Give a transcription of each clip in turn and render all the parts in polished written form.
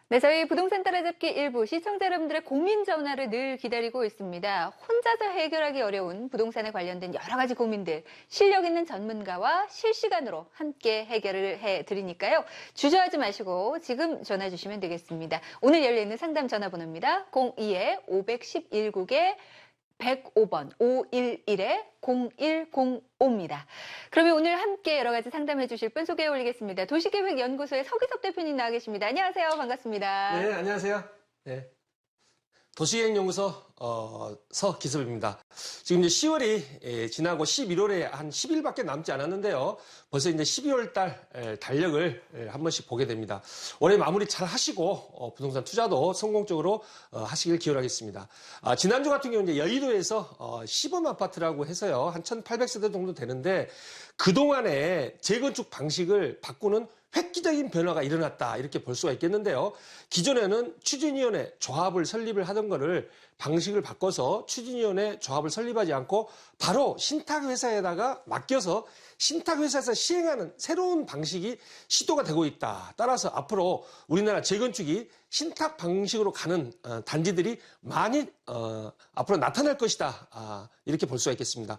네, 저희 부동산 따라잡기 일부 시청자 여러분들의 고민 전화를 늘 기다리고 있습니다. 혼자서 해결하기 어려운 부동산에 관련된 여러 가지 고민들, 실력 있는 전문가와 실시간으로 함께 해결을 해드리니까요. 주저하지 마시고 지금 전화 주시면 되겠습니다. 오늘 열려있는 상담 전화번호입니다. 02-511국에 105번 511-0105입니다. 그러면 오늘 함께 여러 가지 상담해 주실 분 소개해 올리겠습니다. 도시계획연구소의 서기섭 대표님 나와 계십니다. 안녕하세요. 반갑습니다. 네, 안녕하세요. 네. 도시계획연구소 서기섭입니다. 지금 이제 10월이 지나고 11월에 한 10일밖에 남지 않았는데요. 벌써 이제 12월 달 달력을 한 번씩 보게 됩니다. 올해 마무리 잘 하시고 부동산 투자도 성공적으로 하시길 기원하겠습니다. 지난주 같은 경우는 이제 여의도에서 시범 아파트라고 해서요. 한 1,800세대 정도 되는데 그동안에 재건축 방식을 바꾸는 획기적인 변화가 일어났다 이렇게 볼 수가 있겠는데요. 기존에는 추진위원회 조합을 설립을 하던 거를 방식을 바꿔서 추진위원회 조합을 설립하지 않고 바로 신탁회사에다가 맡겨서 신탁회사에서 시행하는 새로운 방식이 시도가 되고 있다. 따라서 앞으로 우리나라 재건축이 신탁 방식으로 가는 단지들이 많이 앞으로 나타날 것이다. 이렇게 볼 수가 있겠습니다.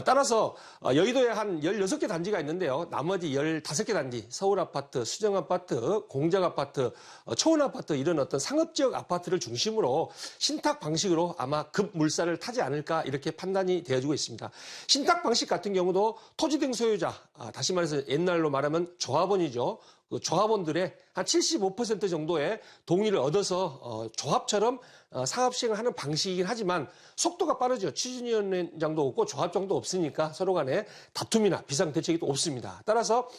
따라서 여의도에 한 16개 단지가 있는데요. 나머지 15개 단지, 서울아파트, 수정아파트, 공작아파트, 초원아파트 이런 어떤 상업지역 아파트를 중심으로 신탁 방식으로 아마 급물살을 타지 않을까 이렇게 판단이 되어지고 있습니다. 신탁 방식 같은 경우도 토지 등 소유자, 다시 말해서 옛날로 말하면 조합원이죠. 그 조합원들의 한 75% 정도의 동의를 얻어서 조합처럼 사업 시행을 하는 방식이긴 하지만 속도가 빠르죠. 추진위원장도 없고 조합장도 없으니까 서로 간에 다툼이나 비상대책이 또 없습니다. 따라서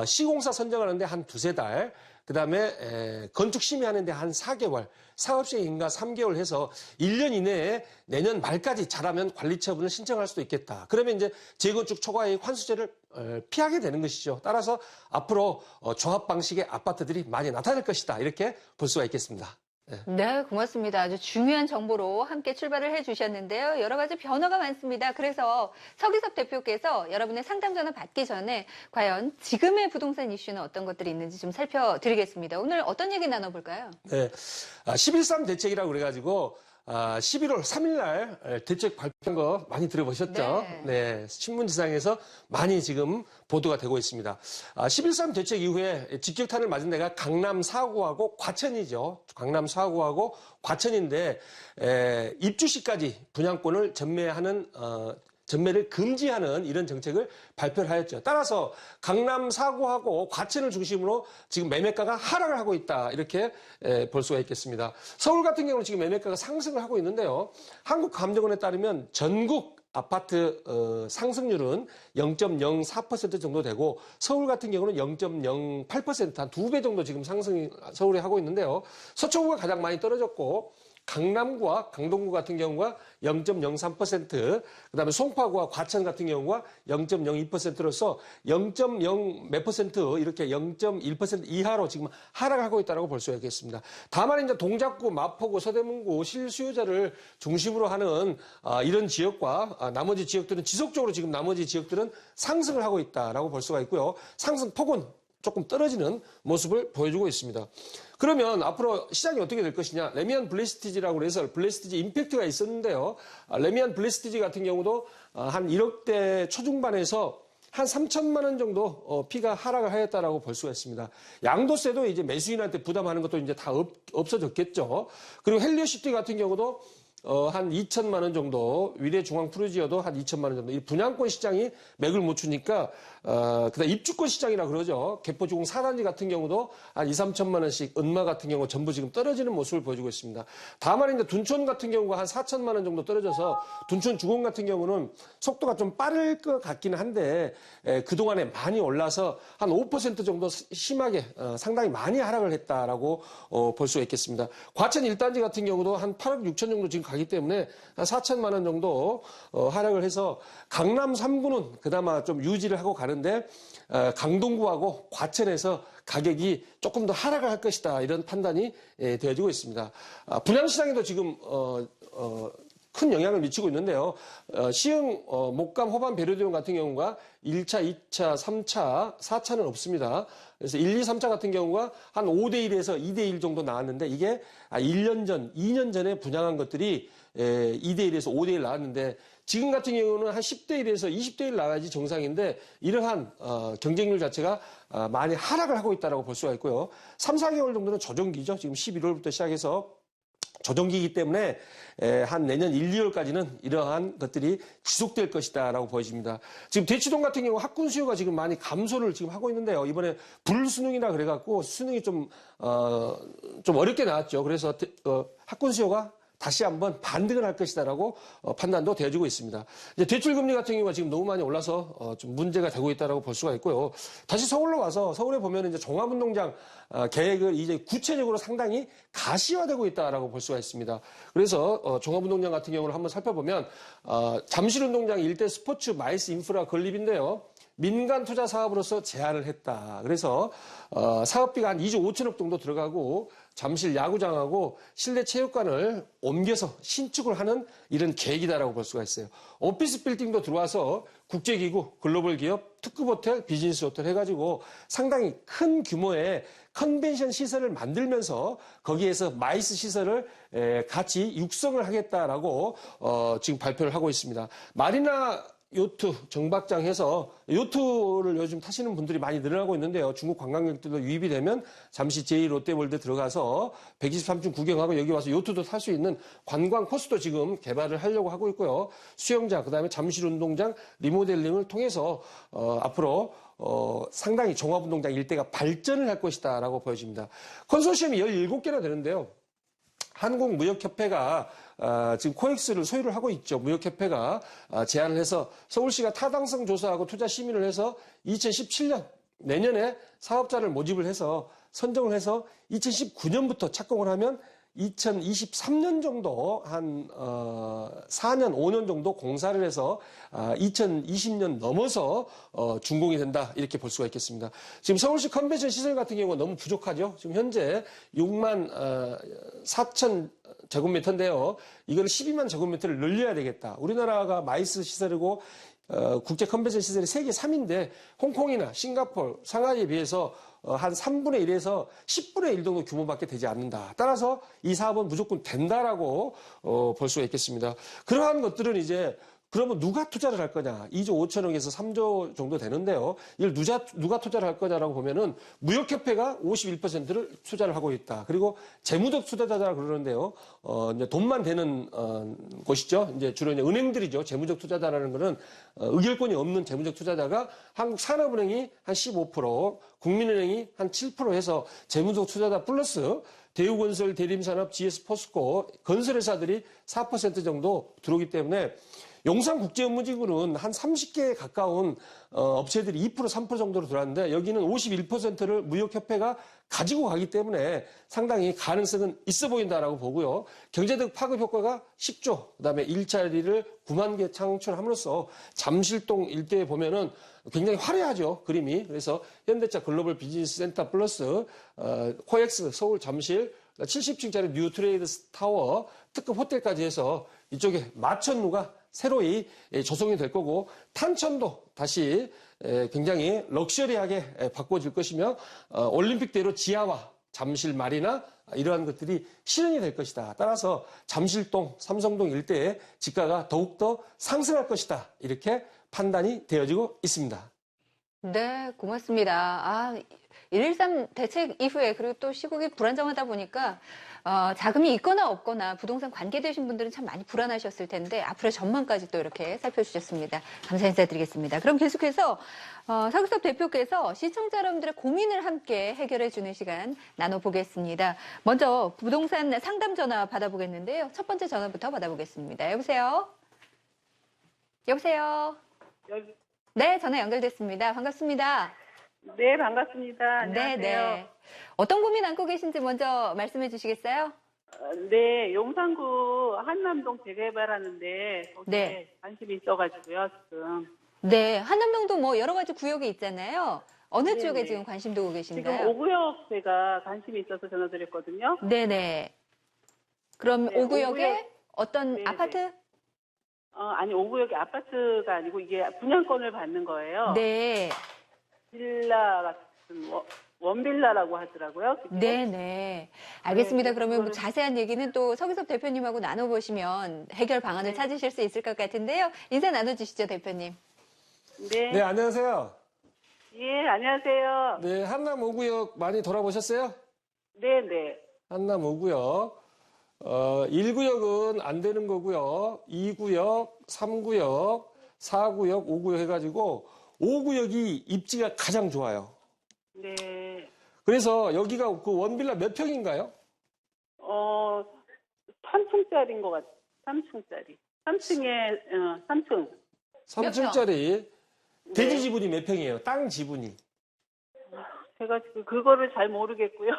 시공사 선정하는데 한 두세 달, 그 다음에 건축 심의하는데 한 4개월, 사업시행인가 3개월 해서 1년 이내에 내년 말까지 잘하면 관리처분을 신청할 수도 있겠다. 그러면 이제 재건축 초과이익 환수제를 피하게 되는 것이죠. 따라서 앞으로 조합 방식의 아파트들이 많이 나타날 것이다. 이렇게 볼 수가 있겠습니다. 네, 고맙습니다. 아주 중요한 정보로 함께 출발을 해주셨는데요. 여러 가지 변화가 많습니다. 그래서 서기섭 대표께서 여러분의 상담 전화 받기 전에 과연 지금의 부동산 이슈는 어떤 것들이 있는지 좀 살펴드리겠습니다. 오늘 어떤 얘기 나눠볼까요? 네, 11.3 대책이라고 그래가지고 11월 3일 날 대책 발표한 거 많이 들어보셨죠? 네, 신문지상에서 많이 지금 보도가 되고 있습니다. 11.3 대책 이후에 직격탄을 맞은 데가 강남 4구하고 과천이죠. 강남 4구하고 과천인데 입주 시까지 분양권을 전매를 금지하는 이런 정책을 발표를 하였죠. 따라서 강남 4구하고 과천을 중심으로 지금 매매가가 하락을 하고 있다. 이렇게 볼 수가 있겠습니다. 서울 같은 경우는 지금 매매가가 상승을 하고 있는데요. 한국감정원에 따르면 전국 아파트 상승률은 0.04% 정도 되고 서울 같은 경우는 0.08% 한 2배 정도 지금 상승이 서울에 하고 있는데요. 서초구가 가장 많이 떨어졌고 강남구와 강동구 같은 경우가 0.03%, 그다음에 송파구와 과천 같은 경우가 0.02%로서 0.0 몇 퍼센트 이렇게 0.1% 이하로 지금 하락하고 있다고 볼 수가 있겠습니다. 다만 이제 동작구, 마포구, 서대문구 실수요자를 중심으로 하는 이런 지역과 나머지 지역들은 지속적으로 지금 나머지 지역들은 상승을 하고 있다라고 볼 수가 있고요. 상승 폭은 조금 떨어지는 모습을 보여주고 있습니다. 그러면 앞으로 시장이 어떻게 될 것이냐. 레미안 블레스티지라고 해서 블레스티지 임팩트가 있었는데요. 레미안 블레스티지 같은 경우도 한 1억대 초중반에서 한 3천만 원 정도 피가 하락을 하였다라고 볼 수가 있습니다. 양도세도 이제 매수인한테 부담하는 것도 이제 다 없어졌겠죠. 그리고 헬리오시티 같은 경우도 한 2천만 원 정도, 위례중앙푸르지오도 한 2천만 원 정도. 이 분양권 시장이 맥을 못 추니까, 그다음 입주권 시장이라 그러죠. 개포주공 4단지 같은 경우도 한 2, 3천만 원씩, 은마 같은 경우 전부 지금 떨어지는 모습을 보여주고 있습니다. 다만 이제 둔촌 같은 경우가 한 4천만 원 정도 떨어져서 둔촌 주공 같은 경우는 속도가 좀 빠를 것 같기는 한데, 그동안에 많이 올라서 한 5% 정도 심하게, 상당히 많이 하락을 했다라고 볼 수가 있겠습니다. 과천 1단지 같은 경우도 한 8억 6천 정도 지금 가기 때문에 한 4천만 원 정도 하락을 해서 강남 3구는 그나마 좀 유지를 하고 가는데 강동구하고 과천에서 가격이 조금 더 하락을 할 것이다 이런 판단이 되어지고 있습니다. 분양시장에도 지금 큰 영향을 미치고 있는데요. 시흥, 목감, 호반, 배려대원 같은 경우가 1차, 2차, 3차, 4차는 없습니다. 그래서 1, 2, 3차 같은 경우가 한 5대1에서 2대1 정도 나왔는데 이게 1년 전, 2년 전에 분양한 것들이 2대1에서 5대1 나왔는데 지금 같은 경우는 한 10대1에서 20대1 나와야지 정상인데 이러한 경쟁률 자체가 많이 하락을 하고 있다고 볼 수가 있고요. 3, 4개월 정도는 조정기죠. 지금 11월부터 시작해서 조정기이기 때문에 한 내년 1, 2월까지는 이러한 것들이 지속될 것이다라고 보여집니다. 지금 대치동 같은 경우 학군 수요가 지금 많이 감소를 지금 하고 있는데요. 이번에 불수능이라 그래갖고 수능이 좀 어렵게 나왔죠. 그래서 학군 수요가 다시 한번 반등을 할 것이다라고 판단도 되어지고 있습니다. 이제 대출금리 같은 경우가 지금 너무 많이 올라서 좀 문제가 되고 있다라고 볼 수가 있고요. 다시 서울로 와서 서울에 보면 이제 종합운동장 계획을 이제 구체적으로 상당히 가시화되고 있다라고 볼 수가 있습니다. 그래서 종합운동장 같은 경우를 한번 살펴보면 잠실운동장 일대 스포츠 마이스 인프라 건립인데요. 민간 투자 사업으로서 제안을 했다. 그래서 사업비가 한 2조 5천억 정도 들어가고 잠실 야구장하고 실내 체육관을 옮겨서 신축을 하는 이런 계획이다라고 볼 수가 있어요. 오피스 빌딩도 들어와서 국제기구, 글로벌 기업, 특급 호텔, 비즈니스 호텔 해가지고 상당히 큰 규모의 컨벤션 시설을 만들면서 거기에서 마이스 시설을 같이 육성을 하겠다라고 지금 발표를 하고 있습니다. 마리나 요트 정박장 해서 요트를 요즘 타시는 분들이 많이 늘어나고 있는데요. 중국 관광객들도 유입이 되면 잠시 제2롯데월드 들어가서 123층 구경하고 여기 와서 요트도 탈 수 있는 관광 코스도 지금 개발을 하려고 하고 있고요. 수영장, 그다음에 잠실운동장 리모델링을 통해서 앞으로 상당히 종합운동장 일대가 발전을 할 것이다라고 보여집니다. 컨소시엄이 17개나 되는데요. 한국무역협회가 지금 코엑스를 소유를 하고 있죠. 무역협회가 제안을 해서 서울시가 타당성 조사하고 투자 심의를 해서 2017년 내년에 사업자를 모집을 해서 선정을 해서 2019년부터 착공을 하면 2023년 정도 한 4년, 5년 정도 공사를 해서 2020년 넘어서 준공이 된다 이렇게 볼 수가 있겠습니다. 지금 서울시 컨벤션 시설 같은 경우가 너무 부족하죠. 지금 현재 6만 4천 제곱미터인데요. 이걸 12만 제곱미터를 늘려야 되겠다. 우리나라가 마이스 시설이고 국제 컨벤션 시설이 세계 3인데 홍콩이나 싱가포르, 상하이에 비해서 한 3분의 1에서 10분의 1 정도 규모밖에 되지 않는다. 따라서 이 사업은 무조건 된다라고 볼 수가 있겠습니다. 그러한 것들은 이제 그러면 누가 투자를 할 거냐? 2조 5천억에서 3조 정도 되는데요. 이걸 누가 투자를 할 거냐라고 보면은 무역협회가 51%를 투자를 하고 있다. 그리고 재무적 투자자라 그러는데요. 이제 돈만 되는 곳이죠. 이제 주로 이제 은행들이죠. 재무적 투자자라는 거는 의결권이 없는 재무적 투자자가 한국산업은행이 한 15%, 국민은행이 한 7% 해서 재무적 투자자 플러스 대우건설, 대림산업, GS포스코 건설회사들이 4% 정도 들어오기 때문에 용산국제업무지구는 한 30개에 가까운 업체들이 2%, 3% 정도로 들어왔는데 여기는 51%를 무역협회가 가지고 가기 때문에 상당히 가능성은 있어 보인다라고 보고요. 경제적 파급 효과가 10조, 그다음에 일자리를 9만 개 창출함으로써 잠실동 일대에 보면은 굉장히 화려하죠, 그림이. 그래서 현대차 글로벌 비즈니스 센터 플러스 코엑스 서울 잠실 70층짜리 뉴 트레이드 타워 특급 호텔까지 해서 이쪽에 마천루가 새로이 조성이 될 거고 탄천도 다시 굉장히 럭셔리하게 바꿔질 것이며 올림픽대로 지하와 잠실 마리나 이러한 것들이 실현이 될 것이다. 따라서 잠실동, 삼성동 일대의 지가가 더욱더 상승할 것이다. 이렇게 판단이 되어지고 있습니다. 네, 고맙습니다. 113 대책 이후에 그리고 또 시국이 불안정하다 보니까 자금이 있거나 없거나 부동산 관계되신 분들은 참 많이 불안하셨을 텐데 앞으로 전망까지 또 이렇게 살펴주셨습니다. 감사 인사드리겠습니다. 그럼 계속해서 서규섭 대표께서 시청자 여러분들의 고민을 함께 해결해주는 시간 나눠보겠습니다. 먼저 부동산 상담 전화 받아보겠는데요. 첫 번째 전화부터 받아보겠습니다. 여보세요? 여보세요? 네, 전화 연결됐습니다. 반갑습니다. 네, 반갑습니다. 안녕하세요. 네. 어떤 고민 안고 계신지 먼저 말씀해 주시겠어요? 네, 용산구 한남동 재개발하는데 거기에 네. 관심이 있어가지고요, 지금. 네, 한남동도 뭐 여러 가지 구역이 있잖아요. 어느 네네. 쪽에 지금 관심 두고 지금 계신가요? 5구역 제가 관심이 있어서 전화드렸거든요. 네네. 그럼 네, 5구역에 어떤 네네. 아파트? 아니, 5구역이 아파트가 아니고 이게 분양권을 받는 거예요. 네. 빌라 같은, 원빌라라고 하더라고요. 그게. 네네. 알겠습니다. 네, 그러면 뭐 그거를- 자세한 얘기는 또 서기섭 대표님하고 나눠보시면 해결 방안을 찾으실 수 있을 것 같은데요. 인사 나눠주시죠, 대표님. 네. 네, 안녕하세요. 예, 안녕하세요. 네, 한남 5구역 많이 돌아보셨어요? 네네. 한남 5구역. 1구역은 안 되는 거고요. 2구역, 3구역, 4구역, 5구역 해가지고 5구역이 입지가 가장 좋아요. 네. 그래서 여기가 그 원빌라 몇 평인가요? 3층짜리인 것 같아요. 3층짜리. 3층에, 3층. 3층짜리. 네. 대지 지분이 몇 평이에요? 땅 지분이. 제가 지금 그거를 잘 모르겠고요.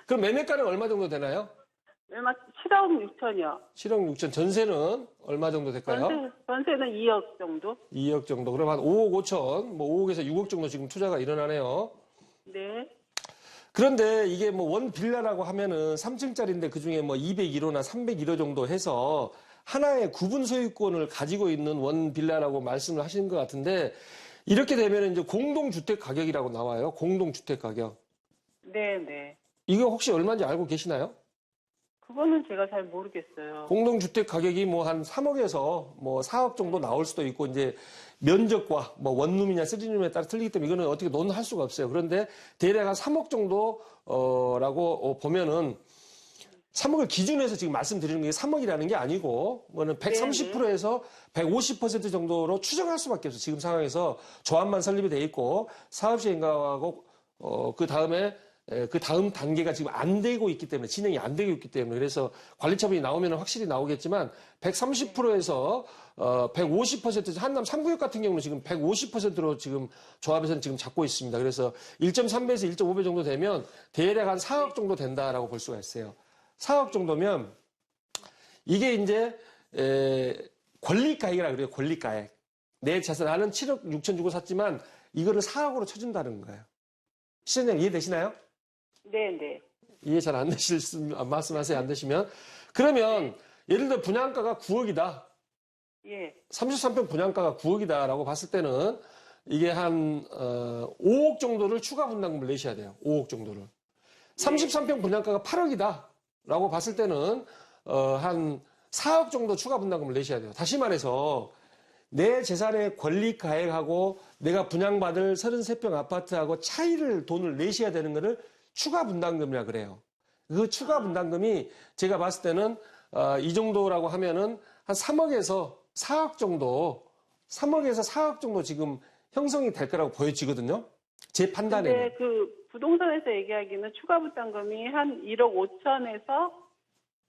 그럼 매매가는 얼마 정도 되나요? 얼마, 7억 6천이요. 7억 6천. 전세는 얼마 정도 될까요? 전세는 2억 정도? 2억 정도. 그럼 한 5억 5천, 뭐 5억에서 6억 정도 지금 투자가 일어나네요. 네. 그런데 이게 뭐 원 빌라라고 하면은 3층짜리인데 그 중에 뭐 201호나 301호 정도 해서 하나의 구분 소유권을 가지고 있는 원 빌라라고 말씀을 하시는 것 같은데 이렇게 되면 이제 공동주택 가격이라고 나와요. 공동주택 가격. 네네. 이거 혹시 얼마인지 알고 계시나요? 그거는 제가 잘 모르겠어요. 공동주택 가격이 뭐 한 3억에서 뭐 4억 정도 나올 수도 있고 이제 면적과 뭐 원룸이냐 쓰리룸에 따라 틀리기 때문에 이거는 어떻게 논할 수가 없어요. 그런데 대략 한 3억 정도라고 보면은 3억을 기준해서 지금 말씀드리는 게 3억이라는 게 아니고 뭐는 130%에서 150% 정도로 추정할 수밖에 없어요. 지금 상황에서 조합만 설립이 돼 있고 사업시행하고 그 다음 단계가 지금 안 되고 있기 때문에 진행이 안 되고 있기 때문에 그래서 관리처분이 나오면 확실히 나오겠지만 130%에서 150% 한남 3구역 같은 경우는 지금 150%로 지금 조합에서는 지금 잡고 있습니다. 그래서 1.3배에서 1.5배 정도 되면 대략 한 4억 정도 된다라고 볼 수가 있어요. 4억 정도면 이게 이제 권리가액이라 그래요. 권리가액. 내 자산 나는 7억 6천 주고 샀지만 이거를 4억으로 쳐준다는 거예요. 시청자님 이해되시나요? 네네. 이해 잘 안 되실 말씀하세요. 안 되시면 그러면 예를 들어 분양가가 9억이다. 예. 33평 분양가가 9억이다라고 봤을 때는 이게 한 5억 정도를 추가 분담금을 내셔야 돼요. 5억 정도를. 33평 분양가가 8억이다라고 봤을 때는 한 4억 정도 추가 분담금을 내셔야 돼요. 다시 말해서 내 재산의 권리 가액하고 내가 분양받을 33평 아파트하고 차이를 돈을 내셔야 되는 거를 추가 분담금이라 그래요. 그 추가 분담금이 제가 봤을 때는 이 정도라고 하면은 한 3억에서 4억 정도, 3억에서 4억 정도 지금 형성이 될 거라고 보여지거든요. 제 판단에는. 근데 그 부동산에서 얘기하기는 추가 분담금이 한 1억 5천에서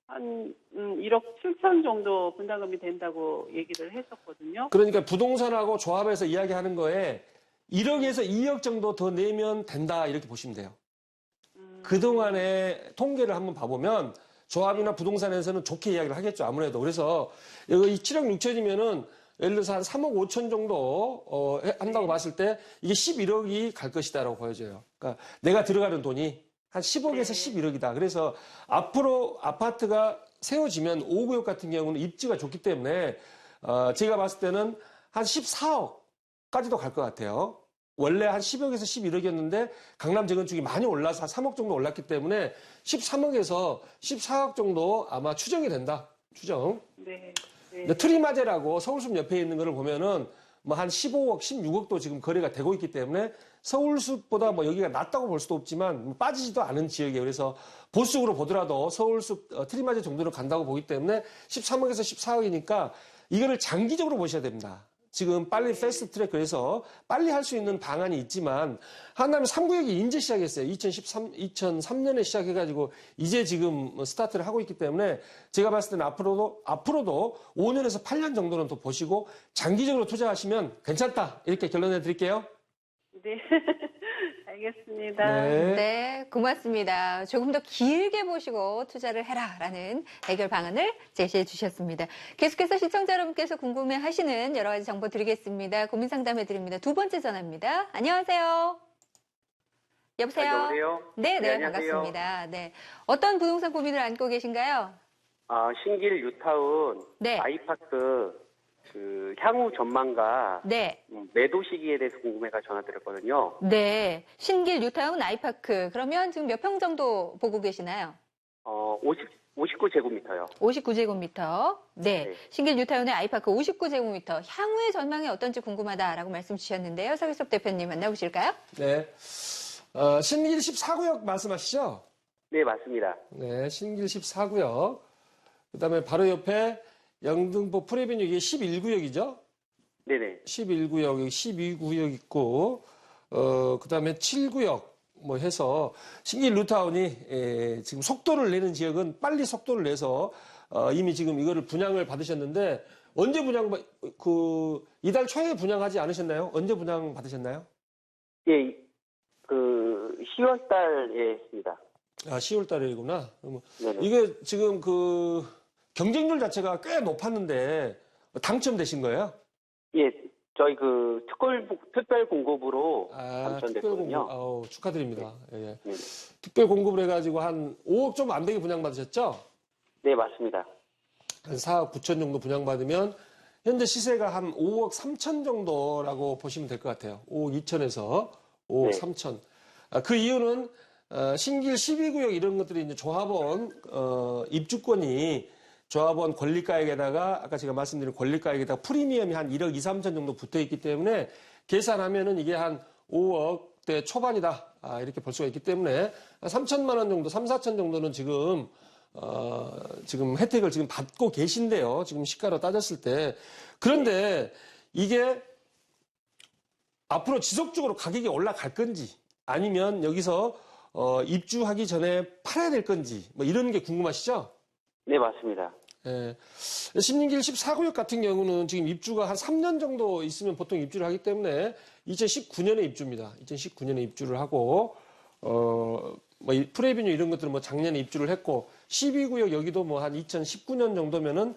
한 1억 7천 정도 분담금이 된다고 얘기를 했었거든요. 그러니까 부동산하고 조합해서 이야기하는 거에 1억에서 2억 정도 더 내면 된다 이렇게 보시면 돼요. 그동안의 통계를 한번 봐보면 조합이나 부동산에서는 좋게 이야기를 하겠죠. 아무래도. 그래서 여기 7억 6천이면은 예를 들어서 한 3억 5천 정도 한다고 봤을 때 이게 11억이 갈 것이다라고 보여져요. 그러니까 내가 들어가는 돈이 한 10억에서 11억이다. 그래서 앞으로 아파트가 세워지면 5구역 같은 경우는 입지가 좋기 때문에 제가 봤을 때는 한 14억까지도 갈 것 같아요. 원래 한 10억에서 11억이었는데 강남 재건축이 많이 올라서 한 3억 정도 올랐기 때문에 13억에서 14억 정도 아마 추정이 된다. 추정. 네. 트리마제라고 서울숲 옆에 있는 거를 보면은 뭐 한 15억, 16억도 지금 거래가 되고 있기 때문에 서울숲보다 뭐 여기가 낫다고 볼 수도 없지만 뭐 빠지지도 않은 지역이에요. 그래서 보수적으로 보더라도 서울숲 트리마제 정도는 간다고 보기 때문에 13억에서 14억이니까 이거를 장기적으로 보셔야 됩니다. 지금 빨리 패스트 트랙 그래서 빨리 할 수 있는 방안이 있지만 한남에 3구역이 이제 시작했어요. 2003년에 시작해가지고 이제 지금 스타트를 하고 있기 때문에 제가 봤을 때는 앞으로도 5년에서 8년 정도는 더 보시고 장기적으로 투자하시면 괜찮다. 이렇게 결론내 드릴게요. 네. 알겠습니다. 네, 고맙습니다. 조금 더 길게 보시고 투자를 해라라는 해결 방안을 제시해 주셨습니다. 계속해서 시청자 여러분께서 궁금해하시는 여러 가지 정보 드리겠습니다. 고민 상담해 드립니다. 두 번째 전화입니다. 안녕하세요. 여보세요? 여보세요? 네, 네, 안녕하세요. 반갑습니다. 네. 어떤 부동산 고민을 안고 계신가요? 신길 뉴타운 네. 아이파크 그 향후 전망과 네. 매도 시기에 대해서 궁금해가 전화드렸거든요. 네. 신길 뉴타운 아이파크. 그러면 지금 몇 평 정도 보고 계시나요? 59제곱미터요. 59제곱미터. 네. 네. 신길 뉴타운의 아이파크 59제곱미터. 향후의 전망이 어떤지 궁금하다라고 말씀 주셨는데요. 서기석 대표님 만나보실까요? 네. 신길 14구역 말씀하시죠? 네, 맞습니다. 네, 신길 14구역. 그다음에 바로 옆에 영등포 프레비뉴 이게 11구역이죠? 네네. 11구역, 여기 12구역 있고, 그다음에 7구역 뭐 해서 신길 뉴타운이 지금 속도를 내는 지역은 빨리 속도를 내서 이미 지금 이거를 분양을 받으셨는데 언제 이달 초에 분양하지 않으셨나요? 언제 분양 받으셨나요? 예, 그 10월 달에 했습니다. 10월 달이구나. 네네. 이게 지금 경쟁률 자체가 꽤 높았는데 당첨되신 거예요? 예, 저희 그 특별 공급으로 특별 당첨됐거든요. 공급, 축하드립니다. 예. 네. 특별 공급을 해가지고 한 5억 좀 안 되게 분양받으셨죠? 네, 맞습니다. 한 4억 9천 정도 분양받으면 현재 시세가 한 5억 3천 정도라고 보시면 될 것 같아요. 5억 2천에서 5억 네. 3천. 그 이유는 신길 12구역 이런 것들이 이제 조합원 입주권이 조합원 권리가액에다가 아까 제가 말씀드린 권리가액에다가 프리미엄이 한 1억 2, 3천 정도 붙어 있기 때문에 계산하면은 이게 한 5억대 초반이다. 이렇게 볼 수가 있기 때문에 3천만 원 정도, 3, 4천 정도는 지금 혜택을 지금 받고 계신데요. 지금 시가로 따졌을 때. 그런데 이게 앞으로 지속적으로 가격이 올라갈 건지 아니면 여기서 입주하기 전에 팔아야 될 건지 뭐 이런 게 궁금하시죠? 네, 맞습니다. 예. 신림길 14구역 같은 경우는 지금 입주가 한 3년 정도 있으면 보통 입주를 하기 때문에 2019년에 입주입니다. 2019년에 입주를 하고, 프레비뉴 이런 것들은 뭐 작년에 입주를 했고, 12구역 여기도 뭐 한 2019년 정도면은,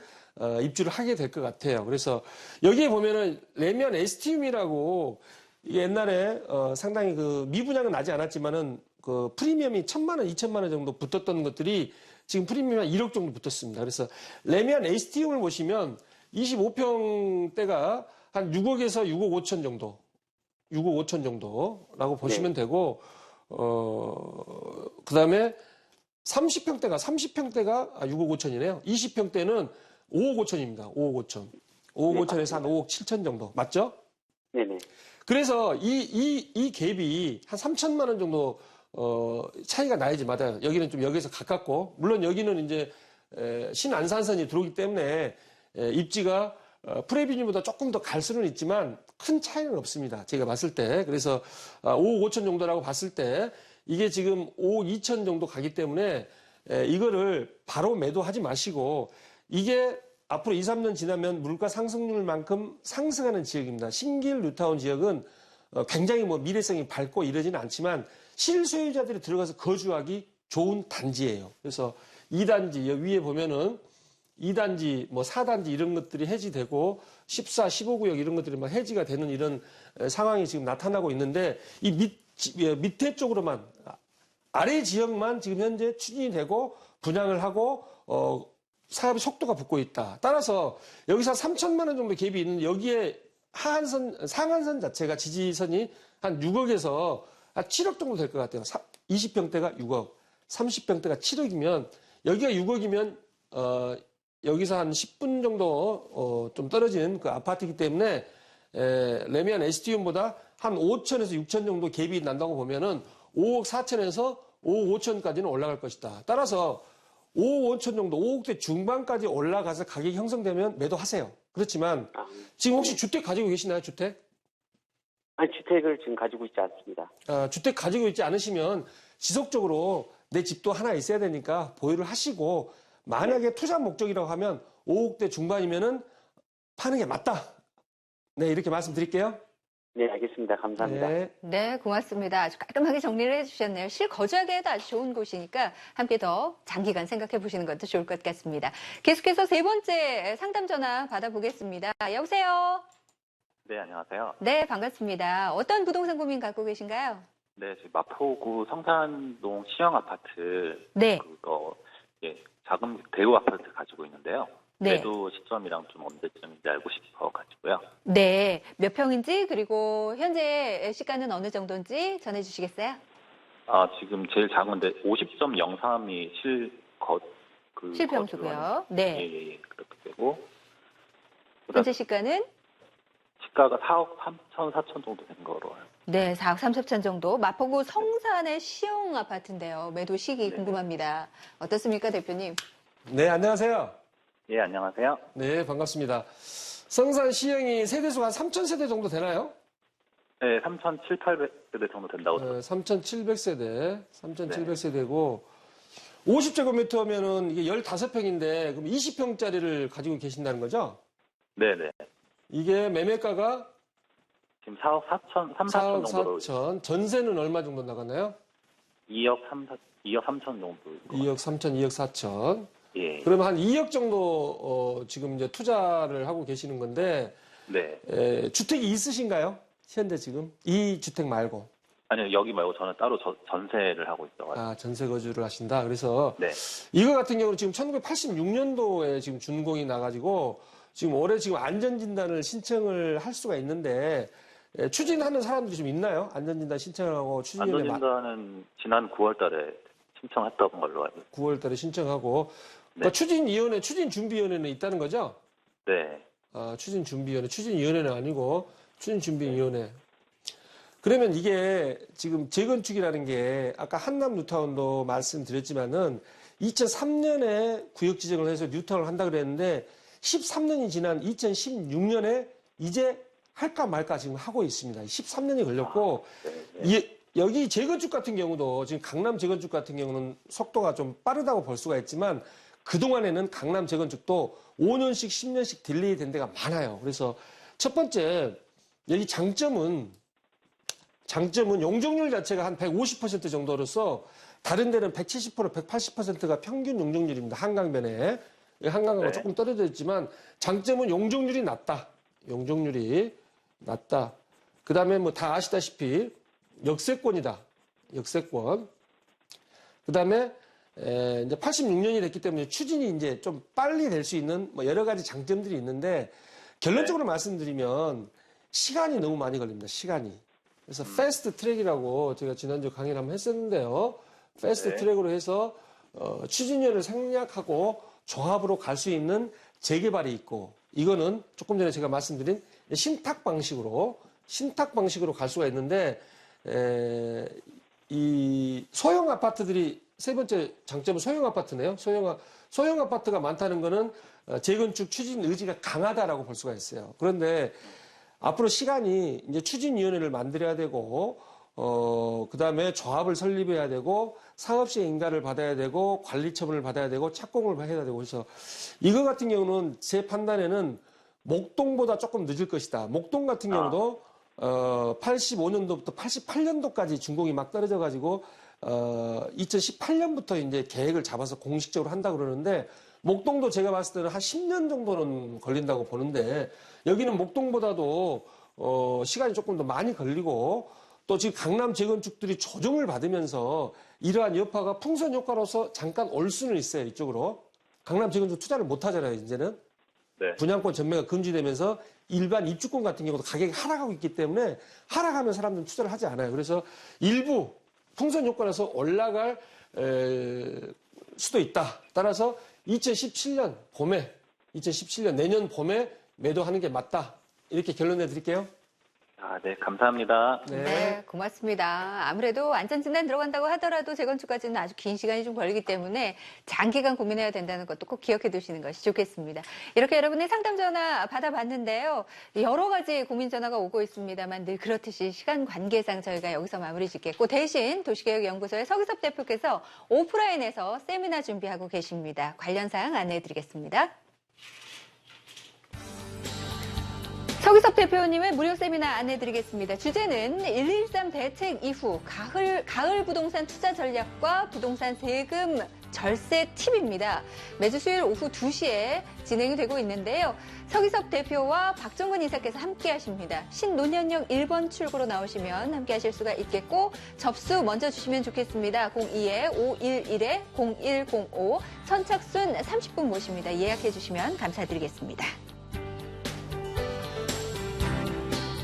입주를 하게 될 것 같아요. 그래서 여기에 보면은 레미안 ST움이라고 이게 옛날에, 상당히 미분양은 나지 않았지만은 그 프리미엄이 1,000만 원, 2천만 원 정도 붙었던 것들이 지금 프리미엄이 한 1억 정도 붙었습니다. 그래서 레미안 HT움을 보시면 25평대가 한 6억에서 6억 5천 정도, 6억 5천 정도라고 보시면 되고, 그 다음에 30평대가 6억 5천이네요. 20평대는 5억 5천입니다. 5억 5천. 5억 5천에서 한 5억 7천 정도. 맞죠? 네네. 그래서 이 갭이 한 3천만 원 정도 차이가 나야지 맞아요. 여기는 좀 여기서 가깝고, 물론 여기는 이제 신안산선이 들어오기 때문에 입지가 프레비뉴보다 조금 더 갈 수는 있지만 큰 차이는 없습니다. 제가 봤을 때. 그래서 5억 5천 정도라고 봤을 때 이게 지금 5억 2천 정도 가기 때문에 이거를 바로 매도하지 마시고 이게 앞으로 2, 3년 지나면 물가 상승률만큼 상승하는 지역입니다. 신길 뉴타운 지역은 굉장히 뭐 미래성이 밝고 이러지는 않지만 실소유자들이 들어가서 거주하기 좋은 단지예요. 그래서 2단지, 여기 위에 보면은 2단지, 뭐 4단지 이런 것들이 해지되고 14, 15구역 이런 것들이 막 해지가 되는 이런 상황이 지금 나타나고 있는데 이 밑에 쪽으로만 아래 지역만 지금 현재 추진이 되고 분양을 하고 사업의 속도가 붙고 있다. 따라서 여기서 3천만 원 정도 갭이 있는 여기에 상한선 자체가 지지선이 한 6억에서 한 7억 정도 될 것 같아요. 20평대가 6억, 30평대가 7억이면 여기가 6억이면 여기서 한 10분 정도 좀 떨어진 그 아파트이기 때문에 레미안 ST움보다 한 5천에서 6천 정도 갭이 난다고 보면은 5억 4천에서 5억 5천까지는 올라갈 것이다. 따라서 5억 5천 정도, 5억대 중반까지 올라가서 가격이 형성되면 매도하세요. 그렇지만 지금 혹시 주택 가지고 계시나요? 주택? 아니, 주택을 지금 가지고 있지 않습니다. 주택 가지고 있지 않으시면 지속적으로 내 집도 하나 있어야 되니까 보유를 하시고 만약에 투자 목적이라고 하면 5억대 중반이면은 파는 게 맞다. 네, 이렇게 말씀드릴게요. 네, 알겠습니다. 감사합니다. 네. 네, 고맙습니다. 아주 깔끔하게 정리를 해주셨네요. 실거주하기에도 아주 좋은 곳이니까 함께 더 장기간 생각해 보시는 것도 좋을 것 같습니다. 계속해서 세 번째 상담 전화 받아보겠습니다. 여보세요? 네, 안녕하세요. 네, 반갑습니다. 어떤 부동산 고민 갖고 계신가요? 네, 지금 마포구 성산동 시형 아파트 네. 그거 작은 대우 아파트 가지고 있는데요. 네. 매도 시점이랑 좀 언제쯤인지 알고 싶어 가지고요. 네. 몇 평인지 그리고 현재 시가는 어느 정도인지 전해주시겠어요? 지금 제일 작은데 50.03이 실평수고요. 네. 예, 그렇게 되고 현재 시가는 시가가 4억 3천, 4천 정도 된 거로 알고. 네, 4억 3천 정도. 마포구 성산의 시형 아파트인데요. 매도 시기 네. 궁금합니다. 어떻습니까, 대표님? 네, 안녕하세요. 예, 안녕하세요. 네, 반갑습니다. 성산 시형이 세대수가 한 3,000세대 정도 되나요? 네, 3,700, 800세대 정도 된다고 들었어요. 3,700세대, 3,700세대고 50제곱미터면은 이게 15평인데 그럼 20평짜리를 가지고 계신다는 거죠? 네네. 이게 매매가가 지금 4억 4천, 3, 4천 4억 정도로 4천, 전세는 얼마 정도 나가나요? 2억 3천 정도. 2억 3천, 2억 4천. 예. 그러면 한 2억 정도 지금 이제 투자를 하고 계시는 건데 네. 주택이 있으신가요? 현재 지금 이 주택 말고. 아니요, 여기 말고 저는 따로 전세를 하고 있어가지고. 아, 전세 거주를 하신다. 그래서 네. 이거 같은 경우는 지금 1986년도에 지금 준공이 나가지고 지금 올해 지금 안전진단을 신청을 할 수가 있는데 추진하는 사람들이 좀 있나요? 안전진단 신청을 하고 추진위원회 안전진단은 지난 9월 달에 신청했던 걸로 알고 있어요. 9월 달에 신청하고 그러니까 네. 추진위원회, 추진준비위원회는 있다는 거죠? 네. 아, 추진준비위원회, 추진위원회는 아니고 추진준비위원회. 그러면 이게 지금 재건축이라는 게 아까 한남 뉴타운도 말씀드렸지만은 2003년에 구역 지정을 해서 뉴타운을 한다 그랬는데 13년이 지난 2016년에 이제 할까 말까 지금 하고 있습니다. 13년이 걸렸고 여기 재건축 같은 경우도 지금 강남 재건축 같은 경우는 속도가 좀 빠르다고 볼 수가 있지만 그동안에는 강남 재건축도 5년씩 10년씩 딜레이 된 데가 많아요. 그래서 첫 번째 여기 장점은 용적률 자체가 한 150% 정도로서 다른 데는 170%, 180%가 평균 용적률입니다. 한강변에. 한강하고 네. 조금 떨어져 있지만 장점은 용적률이 낮다. 용적률이 낮다. 그 다음에 뭐 다 아시다시피 역세권이다. 역세권. 그 다음에 이제 86년이 됐기 때문에 추진이 이제 좀 빨리 될 수 있는 뭐 여러 가지 장점들이 있는데 결론적으로 말씀드리면 시간이 너무 많이 걸립니다. 시간이. 그래서 패스트 트랙이라고 제가 지난주 강의를 한번 했었는데요. 패스트 네. 트랙으로 해서 추진위원을 생략하고 조합으로 갈 수 있는 재개발이 있고 이거는 조금 전에 제가 말씀드린 신탁 방식으로 갈 수가 있는데 이 소형 아파트들이 세 번째 장점은 소형 아파트네요. 소형 아파트가 많다는 거는 재건축 추진 의지가 강하다라고 볼 수가 있어요. 그런데 앞으로 시간이 이제 추진위원회를 만들어야 되고, 그 다음에 조합을 설립해야 되고, 상업시행 인가를 받아야 되고, 관리처분을 받아야 되고, 착공을 해야 되고, 그래서 이거 같은 경우는 제 판단에는 목동보다 조금 늦을 것이다. 목동 같은 경우도, 85년도부터 88년도까지 준공이 막 떨어져가지고, 2018년부터 이제 계획을 잡아서 공식적으로 한다고 그러는데, 목동도 제가 봤을 때는 한 10년 정도는 걸린다고 보는데 여기는 목동보다도 시간이 조금 더 많이 걸리고 또 지금 강남 재건축들이 조정을 받으면서 이러한 여파가 풍선 효과로서 잠깐 올 수는 있어요. 이쪽으로. 강남 재건축 투자를 못 하잖아요. 이제는. 네. 분양권 전매가 금지되면서 일반 입주권 같은 경우도 가격이 하락하고 있기 때문에 하락하면 사람들은 투자를 하지 않아요. 그래서 일부 풍선 효과로서 올라갈 수도 있다. 따라서 2017년 내년 봄에 매도하는 게 맞다. 이렇게 결론 내드릴게요. 네, 감사합니다. 네, 고맙습니다. 아무래도 안전진단 들어간다고 하더라도 재건축까지는 아주 긴 시간이 좀 걸리기 때문에 장기간 고민해야 된다는 것도 꼭 기억해 두시는 것이 좋겠습니다. 이렇게 여러분의 상담 전화 받아봤는데요. 여러 가지 고민 전화가 오고 있습니다만 늘 그렇듯이 시간 관계상 저희가 여기서 마무리 짓겠고 대신 도시계획연구소의 서기섭 대표께서 오프라인에서 세미나 준비하고 계십니다. 관련 사항 안내해 드리겠습니다. 서기섭 대표님의 무료 세미나 안내드리겠습니다. 주제는 113 대책 이후 가을 부동산 투자 전략과 부동산 세금 절세 팁입니다. 매주 수요일 오후 2시에 진행이 되고 있는데요. 서기섭 대표와 박정근 이사께서 함께 하십니다. 신논현역 1번 출구로 나오시면 함께 하실 수가 있겠고 접수 먼저 주시면 좋겠습니다. 02-511-0105 선착순 30분 모십니다. 예약해 주시면 감사드리겠습니다.